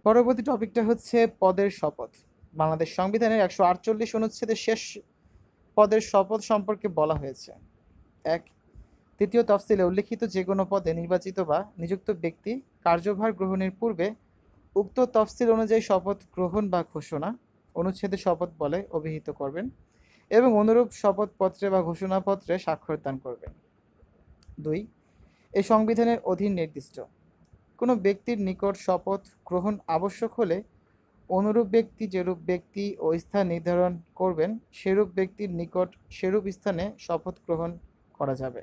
পরবর্তী টপিকটা হচ্ছে পদের শপথ। বাংলাদেশ সংবিধানের 148 অনুচ্ছেদের শেষ পদের শপথ সম্পর্কে বলা হয়েছে। 1, তৃতীয় তফসিলে উল্লিখিত যে কোনো পদে নির্বাচিত বা নিযুক্ত ব্যক্তি কার্যভার গ্রহণের পূর্বে উক্ত তফসিল অনুযায়ী শপথ গ্রহণ বা ঘোষণা অনুচ্ছেদে শপথ বলে অভিহিত করবেন এবং অনুরূপ শপথপত্রে বা ঘোষণাপত্রে স্বাক্ষর দান করবেন। 2, এই সংবিধানের অধীন নির্দিষ্ট কোনো ব্যক্তির নিকট শপথ গ্রহণ আবশ্যক হলে অনুরূপ ব্যক্তি যেরূপ ব্যক্তি ও স্থান নির্ধারণ করবেন সেরূপ ব্যক্তির নিকট সেরূপ স্থানে শপথ গ্রহণ করা যাবে।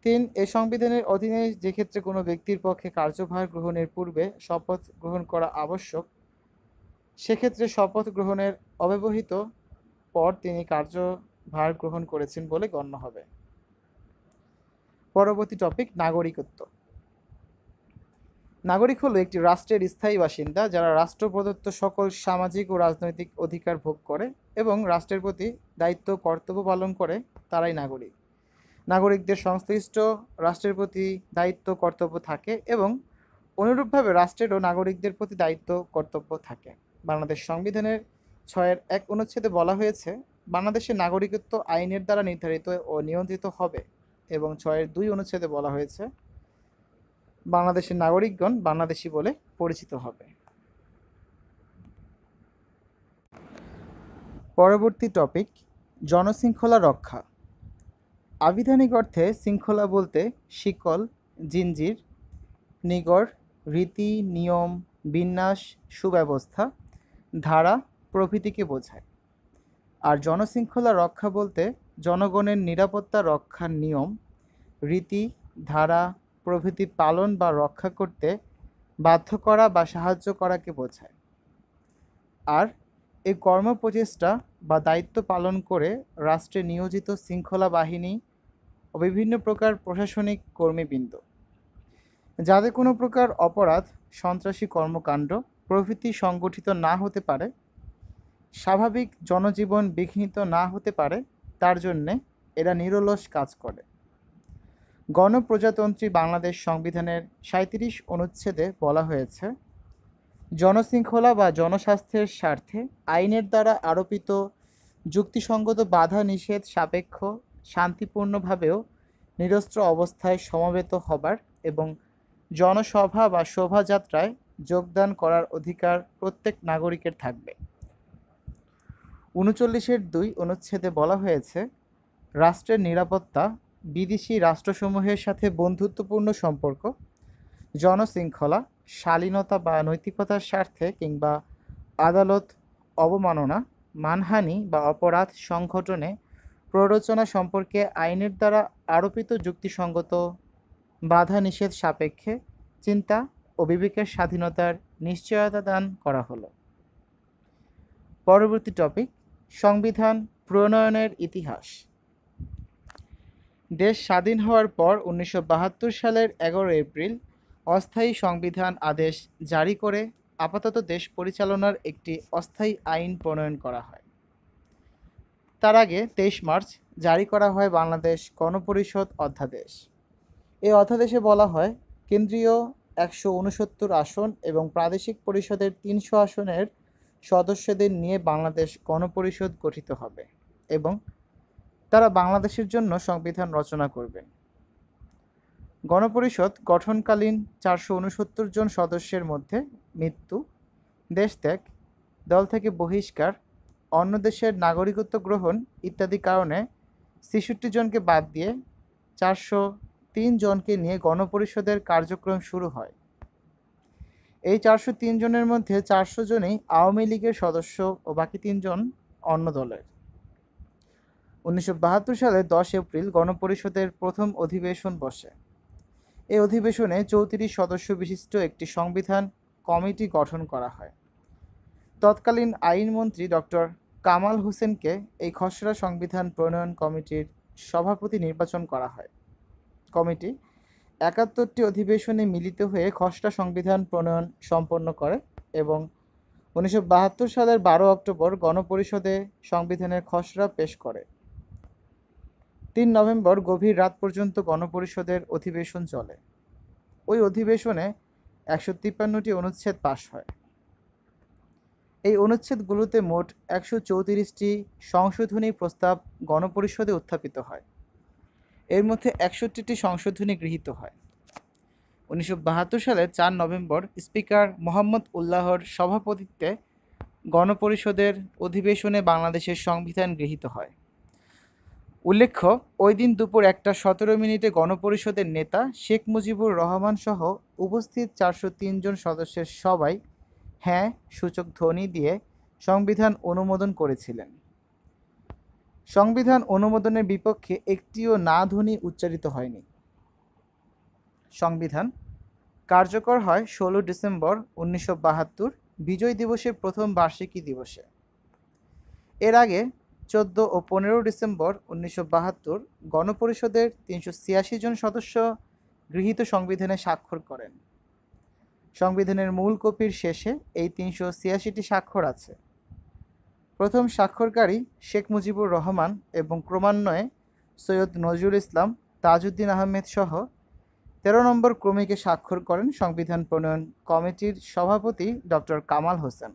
3, এই সংবিধানের অধীনে যে ক্ষেত্রে কোনো ব্যক্তির পক্ষে কার্যভার গ্রহণের পূর্বে শপথ গ্রহণ করা আবশ্যক, সেক্ষেত্রে শপথ গ্রহণের অব্যবহিত পর তিনি কার্যভার গ্রহণ করেছেন বলে গণ্য হবে। পরবর্তী টপিক নাগরিকত্ব। নাগরিক হলো একটি রাষ্ট্রের স্থায়ী বাসিন্দা যারা রাষ্ট্র প্রদত্ত সকল সামাজিক ও রাজনৈতিক অধিকার ভোগ করে এবং রাষ্ট্রের প্রতি দায়িত্ব কর্তব্য পালন করে, তারাই নাগরিক। নাগরিকদের সংশ্লিষ্ট রাষ্ট্রের প্রতি দায়িত্ব কর্তব্য থাকে এবং অনুরূপভাবে রাষ্ট্রেরও নাগরিকদের প্রতি দায়িত্ব কর্তব্য থাকে। বাংলাদেশ সংবিধানের 6-1 অনুচ্ছেদে বলা হয়েছে, বাংলাদেশের নাগরিকত্ব আইনের দ্বারা নির্ধারিত ও নিয়ন্ত্রিত হবে এবং 6-2 অনুচ্ছেদে বলা হয়েছে, বাংলাদেশের নাগরিকগণ বাংলাদেশী বলে পরিচিত হবে। পরবর্তী টপিক জনশৃঙ্খলা রক্ষা। আবিধানিক অর্থে শৃঙ্খলা বলতে শিকল, জিঞ্জির, নিগড়, রীতি, নিয়ম, বিন্যাস, সুব্যবস্থা, ধারা প্রভৃতিকে বোঝায়। আর জনশৃঙ্খলা রক্ষা বলতে জনগণের নিরাপত্তা রক্ষার নিয়ম, রীতি, ধারা প্রভৃতি পালন বা রক্ষা করতে বাধ্য করা বা সাহায্য করাকে বোঝায়। আর এই কর্মপ্রচেষ্টা বা দায়িত্ব পালন করে রাষ্ট্রে নিয়োজিত শৃঙ্খলা বাহিনী ও বিভিন্ন প্রকার প্রশাসনিক কর্মীবৃন্দ যাতে কোনো প্রকার অপরাধ, সন্ত্রাসী কর্মকাণ্ড প্রভৃতি সংগঠিত না হতে পারে, স্বাভাবিক জনজীবন বিঘ্নিত না হতে পারে, তার জন্যে এরা নিরলস কাজ করে। গণপ্রজাতন্ত্রী বাংলাদেশ সংবিধানের 37 অনুচ্ছেদে বলা হয়েছে, জনশৃঙ্খলা বা জনস্বাস্থ্যের স্বার্থে আইনের দ্বারা আরোপিত যুক্তিসঙ্গত বাধা নিষেধ সাপেক্ষ শান্তিপূর্ণভাবেও নিরস্ত্র অবস্থায় সমবেত হবার এবং জনসভা বা শোভাযাত্রায় যোগদান করার অধিকার প্রত্যেক নাগরিকের থাকবে। 39-2 অনুচ্ছেদে বলা হয়েছে, রাষ্ট্রের নিরাপত্তা, বিদেশি রাষ্ট্রসমূহের সাথে বন্ধুত্বপূর্ণ সম্পর্ক, জনশৃঙ্খলা, শালীনতা বা নৈতিকতার স্বার্থে কিংবা আদালত অবমাননা, মানহানি বা অপরাধ সংঘটনে প্ররোচনা সম্পর্কে আইনের দ্বারা আরোপিত যুক্তিসঙ্গত বাধা নিষেধ সাপেক্ষে চিন্তা ও বিবেকের স্বাধীনতার নিশ্চয়তা দান করা হলো। পরবর্তী টপিক সংবিধান প্রণয়নের ইতিহাস। দেশ স্বাধীন হওয়ার পর 1972 সালের 11 এপ্রিল অস্থায়ী সংবিধান আদেশ জারি করে আপাতত দেশ পরিচালনার একটি অস্থায়ী আইন প্রণয়ন করা হয়। তার আগে 23 মার্চ জারি করা হয় বাংলাদেশ গণপরিষদ অধ্যাদেশ। এই অধ্যাদেশে বলা হয়, কেন্দ্রীয় 169 আসন এবং প্রাদেশিক পরিষদের 300 আসনের সদস্যদের নিয়ে বাংলাদেশ গণপরিষদ গঠিত হবে এবং তারা বাংলাদেশের জন্য সংবিধান রচনা করবেন। গণপরিষদ গঠনকালীন 469 জন সদস্যের মধ্যে মৃত্যু, দেশত্যাগ, দল থেকে বহিষ্কার, অন্য দেশের নাগরিকত্ব গ্রহণ ইত্যাদি কারণে 66 জনকে বাদ দিয়ে 403 জনকে নিয়ে গণপরিষদের কার্যক্রম শুরু হয়। এই 403 জনের মধ্যে 400 জনই আওয়ামী লীগের সদস্য ও বাকি 3 জন অন্য দলের। 1972 সালে 10 এপ্রিল গণপরিষদের প্রথম অধিবেশন বসে। এই অধিবেশনে 34 সদস্য বিশিষ্ট একটি সংবিধান কমিটি গঠন করা হয়। তৎকালীন আইনমন্ত্রী ডক্টর কামাল হোসেনকে এই খসড়া সংবিধান প্রণয়ন কমিটির সভাপতি নির্বাচন করা হয়। কমিটি 71টি অধিবেশনে মিলিত হয়ে খসড়া সংবিধান প্রণয়ন সম্পন্ন করে এবং 1972 সালের 12 অক্টোবর গণপরিষদে সংবিধানের খসড়া পেশ করে। 3 নভেম্বর গভীর রাত পর্যন্ত গণপরিষদের অধিবেশন চলে। ওই অধিবেশনে 153টি অনুচ্ছেদ পাশ হয়। এই অনুচ্ছেদগুলোতে মোট 134টি সংশোধনী প্রস্তাব গণপরিষদে উত্থাপিত হয়। এর মধ্যে 61টি সংশোধনী গৃহীত হয়। 1972 সালের 4 নভেম্বর স্পিকার মোহাম্মদ উল্লাহর সভাপতিত্বে গণপরিষদের অধিবেশনে বাংলাদেশের সংবিধান গৃহীত হয়। উল্লেখ্য, ওই দিন দুপুর 1:17 গণপরিষদের নেতা শেখ মুজিবুর রহমান সহ উপস্থিত 403 জন সদস্যের সবাই হ্যাঁ সূচক ধ্বনি দিয়ে সংবিধান অনুমোদন করেছিলেন। সংবিধান অনুমোদনের বিপক্ষে একটিও না ধ্বনি উচ্চারিত হয়নি। সংবিধান কার্যকর হয় 16 ডিসেম্বর 1972 বিজয় দিবসের প্রথম বার্ষিকী দিবসে। এর আগে 14 ও 15 ডিসেম্বর 1972 গণপরিষদের 386 জন সদস্য গৃহীত সংবিধানে স্বাক্ষর করেন। সংবিধানের মূল কপির শেষে এই 386টি স্বাক্ষর আছে। প্রথম স্বাক্ষরকারী শেখ মুজিবুর রহমান এবং ক্রমান্বয়ে সৈয়দ নজরুল ইসলাম, তাজউদ্দিন আহমেদ সহ 13 নম্বর ক্রমিকে স্বাক্ষর করেন সংবিধান প্রণয়ন কমিটির সভাপতি ডক্টর কামাল হোসেন।